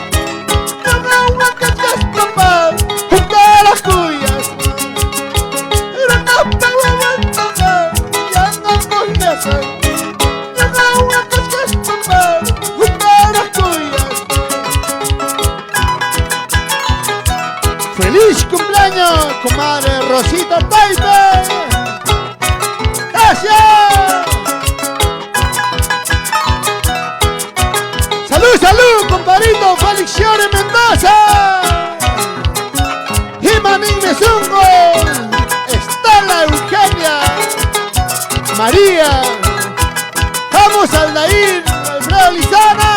No me aguanta escapar junto a las cuyas. Pero no me aguanta más, ya no voy a ser. No me aguanta escapar junto a las cuyas. ¡Feliz cumpleaños, comadre Rosita Taipe! ¡Gracias! ¡Salud, salud, compadrito Felicione Mendoza! ¡Jimanín Mesungo! ¡Estela Eugenia! ¡María! ¡Vamos Aldair! ¡Alfredo Lizana!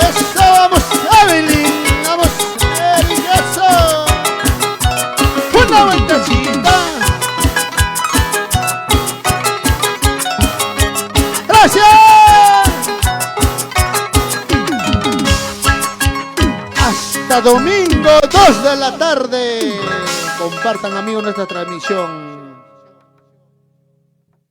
¡Eso, vamos Evelyn! ¡Vamos Evelyn! ¡Eso! ¡Una vueltecita! ¡Gracias! Hasta domingo, 2 de la tarde. Compartan, amigos, nuestra transmisión.